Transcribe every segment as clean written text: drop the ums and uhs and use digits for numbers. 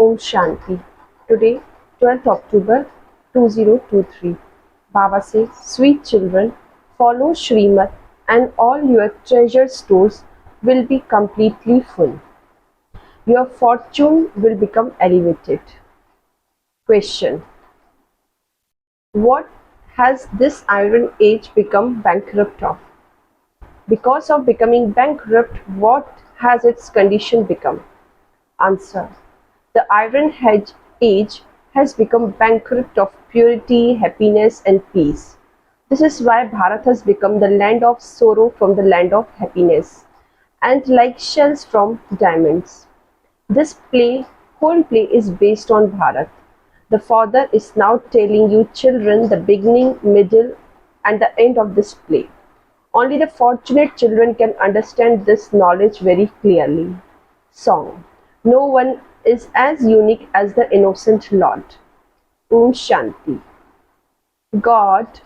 Om Shanti. Today, 12th October 2023. Baba says, sweet children, follow Srimat and all your treasure stores will be completely full. Your fortune will become elevated. Question. What has this iron age become bankrupt of? Because of becoming bankrupt, what has its condition become? Answer. The Iron Age has become bankrupt of purity, happiness and peace. This is why Bharat has become the land of sorrow from the land of happiness, and like shells from diamonds. This whole play is based on Bharat. The father is now telling you children the beginning, middle and the end of this play. Only the fortunate children can understand this knowledge very clearly. Song. No one is as unique as the innocent Lord. Om Shanti. God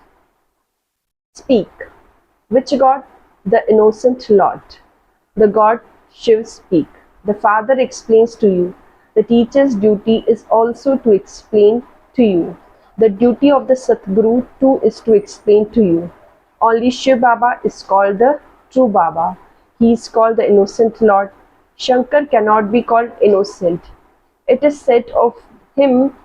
speak. Which God? The innocent Lord. The God Shiv speak. The Father explains to you. The teacher's duty is also to explain to you. The duty of the Satguru too is to explain to you. Only Shiv Baba is called the true Baba. He is called the innocent Lord. Shankar cannot be called innocent. It is said of him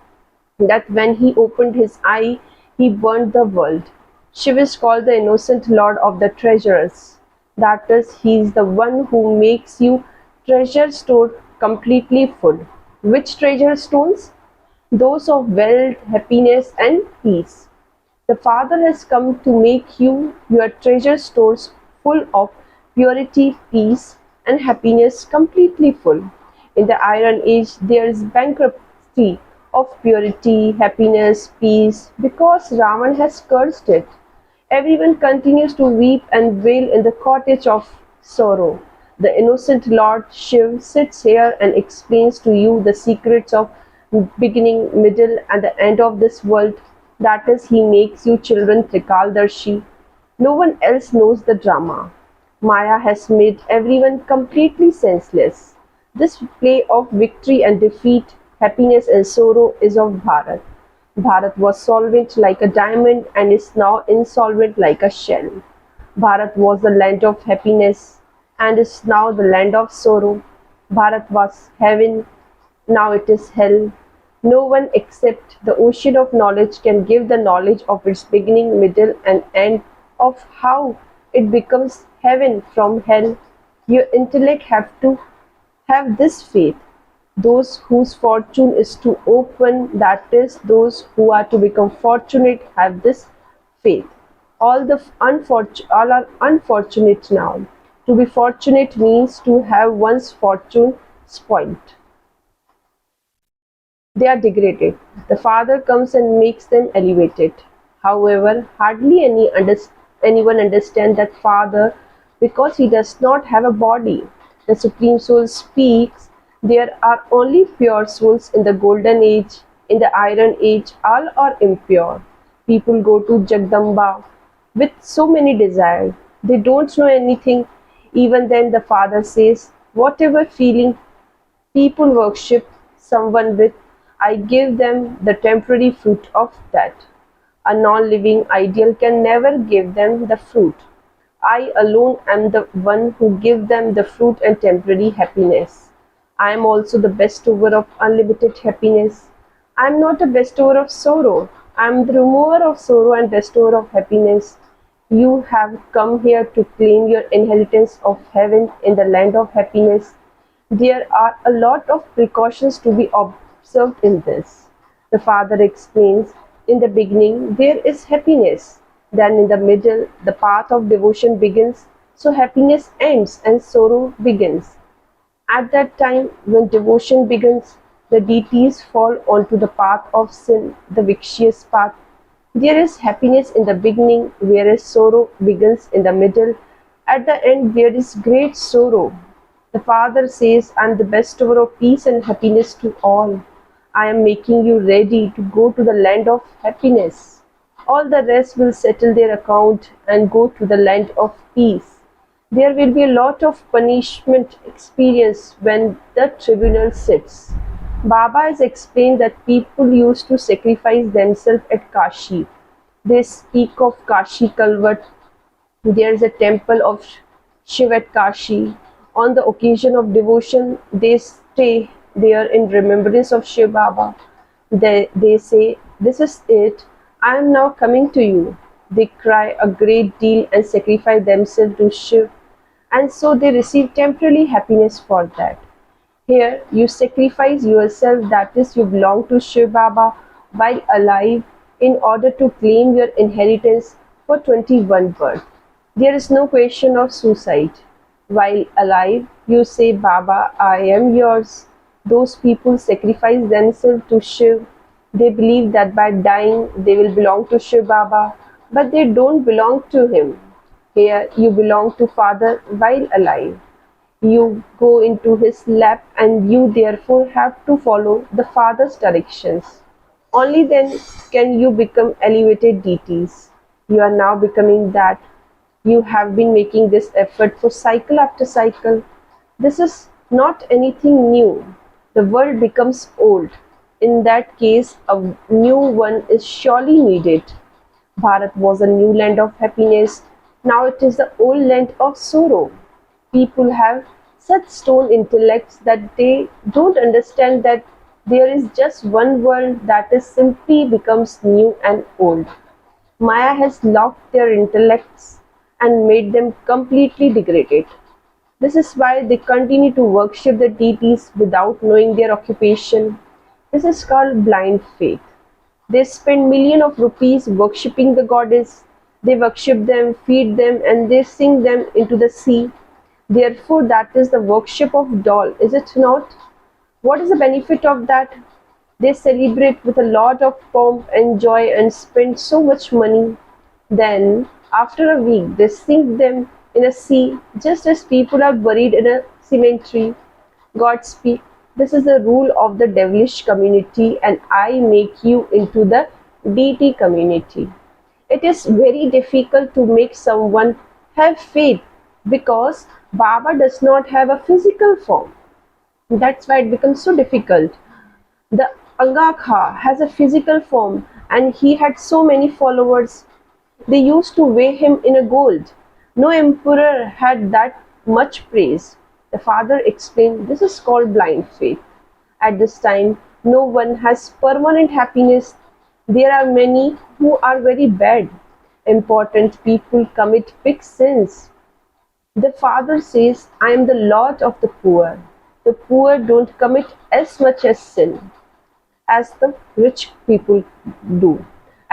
that when he opened his eye, he burned the world. Shiv is called the innocent Lord of the treasures. That is, he is the one who makes you treasure store completely full. Which treasure stones? Those of wealth, happiness and peace. The Father has come to make you your treasure stores full of purity, peace and happiness completely full. In the Iron Age, there is bankruptcy of purity, happiness, peace because Ravan has cursed it. Everyone continues to weep and wail in the cottage of sorrow. The innocent Lord Shiv sits here and explains to you the secrets of beginning, middle and the end of this world. That is, he makes you children Trikaldarshi. No one else knows the drama. Maya has made everyone completely senseless. This play of victory and defeat, happiness and sorrow is of Bharat. Bharat was solvent like a diamond and is now insolvent like a shell. Bharat was the land of happiness and is now the land of sorrow. Bharat was heaven, now it is hell. No one except the ocean of knowledge can give the knowledge of its beginning, middle and end, of how it becomes heaven from hell. Your intellect have to have this faith. Those whose fortune is to open, that is, those who are to become fortunate, have this faith. All are unfortunate now. To be fortunate means to have one's fortune spoiled. They are degraded. The Father comes and makes them elevated. However, hardly anyone understands that Father because he does not have a body. The Supreme Soul speaks. There are only pure souls in the Golden Age. In the Iron Age, all are impure. People go to Jagdamba with so many desires. They don't know anything. Even then the Father says, whatever feeling people worship someone with, I give them the temporary fruit of that. A non-living ideal can never give them the fruit. I alone am the one who gives them the fruit and temporary happiness. I am also the bestower of unlimited happiness. I am not a bestower of sorrow. I am the remover of sorrow and bestower of happiness. You have come here to claim your inheritance of heaven in the land of happiness. There are a lot of precautions to be observed in this. The Father explains, in the beginning there is happiness. Then in the middle, the path of devotion begins, so happiness ends and sorrow begins. At that time, when devotion begins, the deities fall onto the path of sin, the vicious path. There is happiness in the beginning, whereas sorrow begins in the middle. At the end, there is great sorrow. The Father says, I am the bestower of peace and happiness to all. I am making you ready to go to the land of happiness. All the rest will settle their account and go to the land of peace. There will be a lot of punishment experience when the tribunal sits. Baba has explained that people used to sacrifice themselves at Kashi. They speak of Kashi Kalvat. There is a temple of Shiv at Kashi. On the occasion of devotion, they stay there in remembrance of Shiv Baba. They say, "This is it, I am now coming to you." They cry a great deal and sacrifice themselves to Shiv, and so they receive temporary happiness for that. Here, you sacrifice yourself, that is, you belong to Shiv Baba while alive in order to claim your inheritance for 21 births. There is no question of suicide. While alive, you say, "Baba, I am yours." Those people sacrifice themselves to Shiv. They believe that by dying they will belong to Shiv Baba, but they don't belong to him. Here, you belong to Father while alive. You go into his lap and you therefore have to follow the Father's directions. Only then can you become elevated deities. You are now becoming that. You have been making this effort for cycle after cycle. This is not anything new. The world becomes old. In that case, a new one is surely needed. Bharat was a new land of happiness. Now it is the old land of sorrow. People have such stone intellects that they don't understand that there is just one world that is simply becomes new and old. Maya has locked their intellects and made them completely degraded. This is why they continue to worship the deities without knowing their occupation. This is called blind faith. They spend millions of rupees worshipping the goddess. They worship them, feed them, and they sink them into the sea. Therefore, that is the worship of doll, is it not? What is the benefit of that? They celebrate with a lot of pomp and joy and spend so much money. Then, after a week, they sink them in a sea, just as people are buried in a cemetery. God speak, "This is the rule of the devilish community, and I make you into the deity community." It is very difficult to make someone have faith because Baba does not have a physical form. That's why it becomes so difficult. The Angakha has a physical form and he had so many followers. They used to weigh him in a gold. No emperor had that much praise. The father explained, "This is called blind faith." At this time, no one has permanent happiness. There are many who are very bad. Important people commit big sins. The father says, "I am the Lord of the poor." The poor don't commit as much as sin as the rich people do.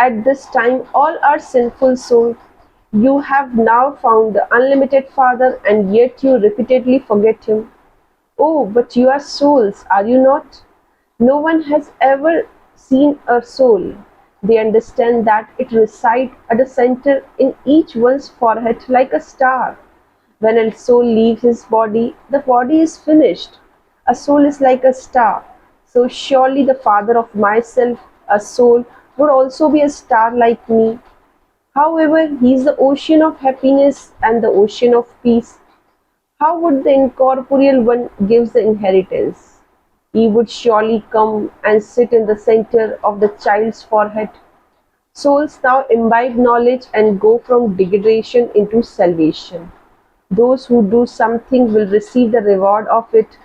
At this time, all are sinful souls. You have now found the unlimited Father, and yet you repeatedly forget Him. Oh, but you are souls, are you not? No one has ever seen a soul. They understand that it resides at the center in each one's forehead like a star. When a soul leaves his body, the body is finished. A soul is like a star. So surely the Father of myself, a soul, would also be a star like me. However, he is the ocean of happiness and the ocean of peace. How would the incorporeal one give the inheritance? He would surely come and sit in the center of the child's forehead. Souls now imbibe knowledge and go from degradation into salvation. Those who do something will receive the reward of it.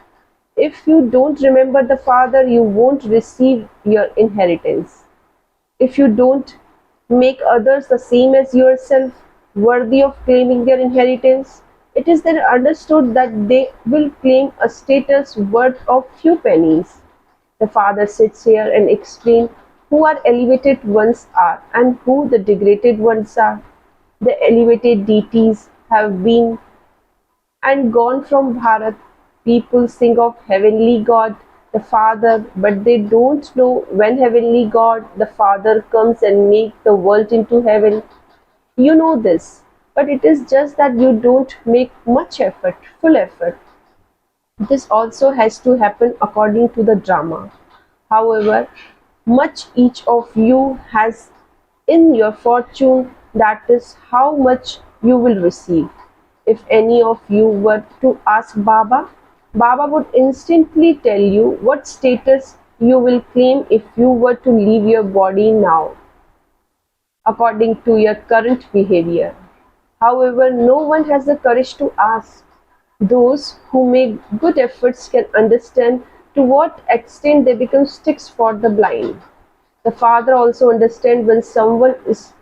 If you don't remember the Father, you won't receive your inheritance. If you don't make others the same as yourself, worthy of claiming their inheritance, it is then understood that they will claim a status worth of few pennies. The Father sits here and explains who our elevated ones are and who the degraded ones are. The elevated deities have been and gone from Bharat. People sing of Heavenly God, the Father, but they don't know when Heavenly God, the Father, comes and makes the world into heaven. You know this, but it is just that you don't make much effort, full effort. This also has to happen according to the drama. However, much each of you has in your fortune, that is how much you will receive. If any of you were to ask Baba, Baba would instantly tell you what status you will claim if you were to leave your body now, according to your current behavior. However, no one has the courage to ask. Those who make good efforts can understand to what extent they become sticks for the blind. The father also understands when someone is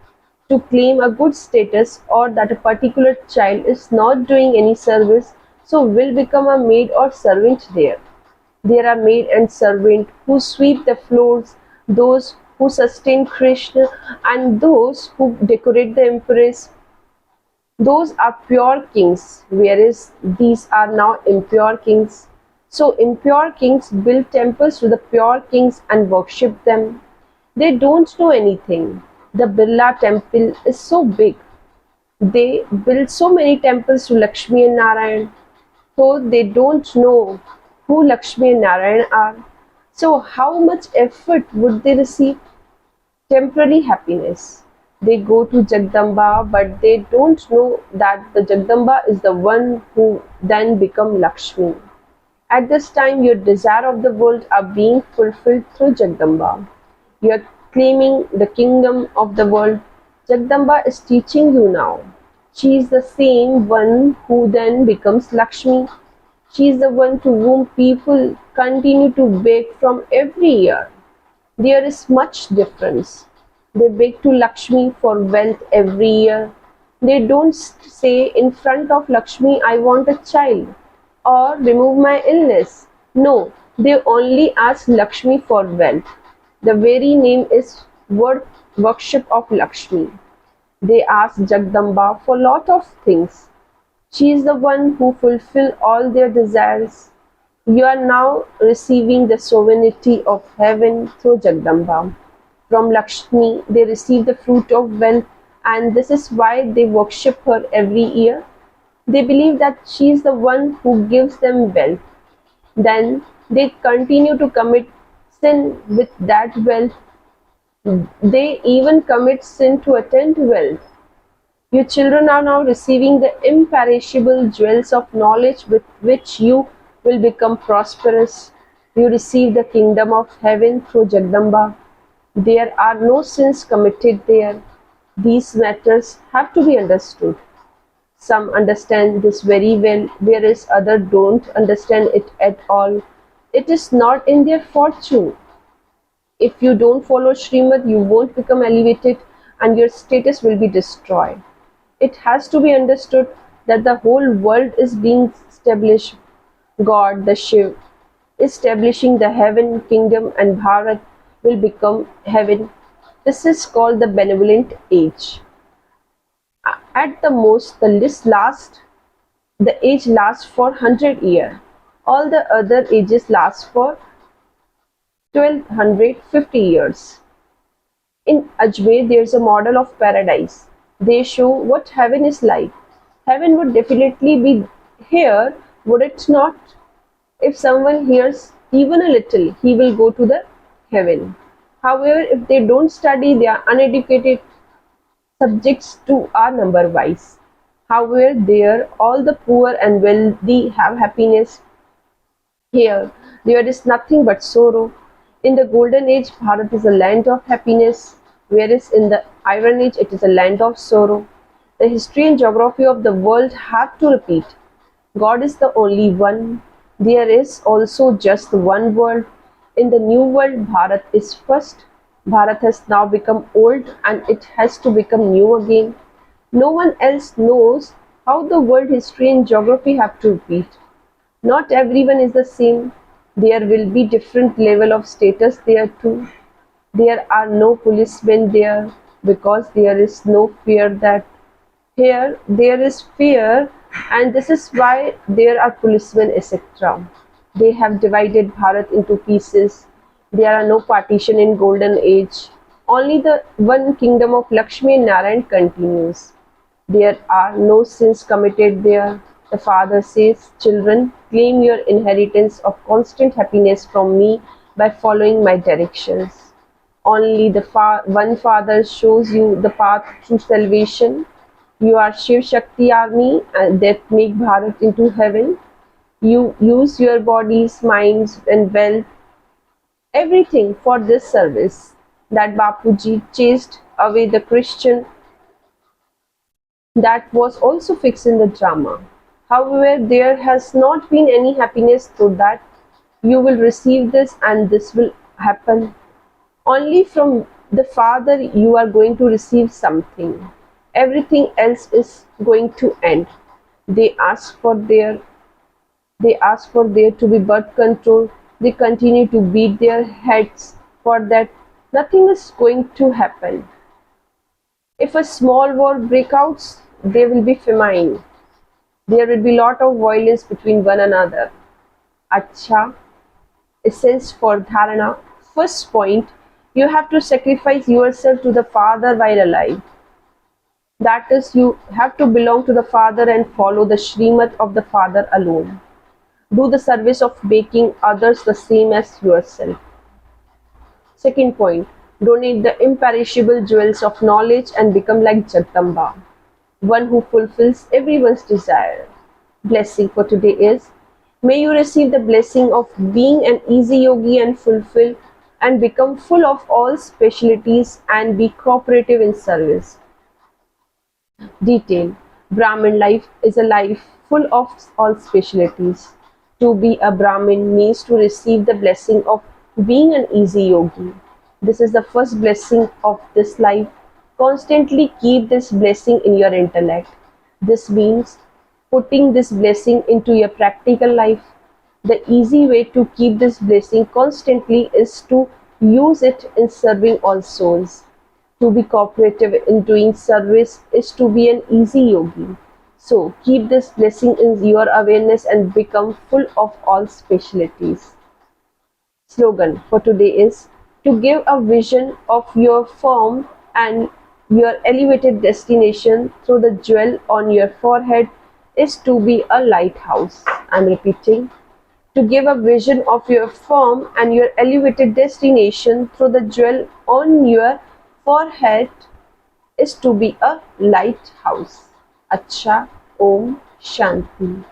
to claim a good status or that a particular child is not doing any service, so will become a maid or servant there. There are maid and servant who sweep the floors, those who sustain Krishna, and those who decorate the empress. Those are pure kings, whereas these are now impure kings. So impure kings build temples to the pure kings and worship them. They don't know anything. The Birla temple is so big. They build so many temples to Lakshmi and Narayan, so they don't know who Lakshmi and Narayan are. So how much effort would they receive? Temporary happiness. They go to Jagdamba, but they don't know that the Jagdamba is the one who then become Lakshmi. At this time, your desire of the world are being fulfilled through Jagdamba. You are claiming the kingdom of the world. Jagdamba is teaching you now. She is the same one who then becomes Lakshmi. She is the one to whom people continue to beg from every year. There is much difference. They beg to Lakshmi for wealth every year. They don't say in front of Lakshmi, I want a child or remove my illness. No, they only ask Lakshmi for wealth. The very name is worship of Lakshmi. They ask Jagdamba for lot of things. She is the one who fulfills all their desires. You are now receiving the sovereignty of heaven through Jagdamba. From Lakshmi, they receive the fruit of wealth, and this is why they worship her every year. They believe that she is the one who gives them wealth. Then they continue to commit sin with that wealth. They even commit sin to attain wealth. Your children are now receiving the imperishable jewels of knowledge with which you will become prosperous. You receive the kingdom of heaven through Jagdamba. There are no sins committed there. These matters have to be understood. Some understand this very well, whereas others don't understand it at all. It is not in their fortune. If you don't follow Srimad, you won't become elevated and your status will be destroyed. It has to be understood that the whole world is being established. God, the Shiv, establishing the heaven kingdom, and Bharat will become heaven. This is called the benevolent age. At the most, the age lasts for 100 years. All the other ages last for 1250 years. In Ajmer, there's a model of paradise. They show what heaven is like. Heaven would definitely be here, would it not? If someone hears even a little, he will go to the heaven. However, if they don't study, they are uneducated subjects to our number wise. However, there all the poor and wealthy have happiness. Here, there is nothing but sorrow. In the golden age, Bharat is a land of happiness, whereas in the iron age, it is a land of sorrow. The history and geography of the world have to repeat. God is the only one. There is also just one world. In the new world, Bharat is first. Bharat has now become old and it has to become new again. No one else knows how the world history and geography have to repeat. Not everyone is the same. There will be different level of status there too. There are no policemen there because there is no fear that here there is fear, and this is why there are policemen, etc. They have divided Bharat into pieces. There are no partition in golden age. Only the one kingdom of Lakshmi and Narayan continues. There are no sins committed there. The father says, children, claim your inheritance of constant happiness from me by following my directions. Only the one father shows you the path to salvation. You are Shiv Shakti army and that make Bharat into heaven. You use your bodies, minds, and wealth, everything for this service. That Bapuji chased away the Christian that was also fixed in the drama. However, there has not been any happiness through that. You will receive this and this will happen. Only from the Father you are going to receive something. Everything else is going to end. They ask for their they ask for there to be birth control. They continue to beat their heads for that. Nothing is going to happen. If a small war breaks out, there will be famine. There will be lot of violence between one another. Acha, essence for dharana. First point, you have to sacrifice yourself to the Father while alive. That is, you have to belong to the Father and follow the Srimad of the Father alone. Do the service of making others the same as yourself. Second point, donate the imperishable jewels of knowledge and become like Jagdamba, one who fulfills everyone's desire. Blessing for today is, may you receive the blessing of being an easy yogi and fulfill and become full of all specialties and be cooperative in service. Detail: Brahmin life is a life full of all specialties. To be a Brahmin means to receive the blessing of being an easy yogi. This is the first blessing of this life. Constantly keep this blessing in your intellect. This means putting this blessing into your practical life. The easy way to keep this blessing constantly is to use it in serving all souls. To be cooperative in doing service is to be an easy yogi. So keep this blessing in your awareness and become full of all specialties. Slogan for today is, to give a vision of your form and your elevated destination through the jewel on your forehead is to be a lighthouse. I'm repeating. To give a vision of your form and your elevated destination through the jewel on your forehead is to be a lighthouse. Acha, Om Shanti.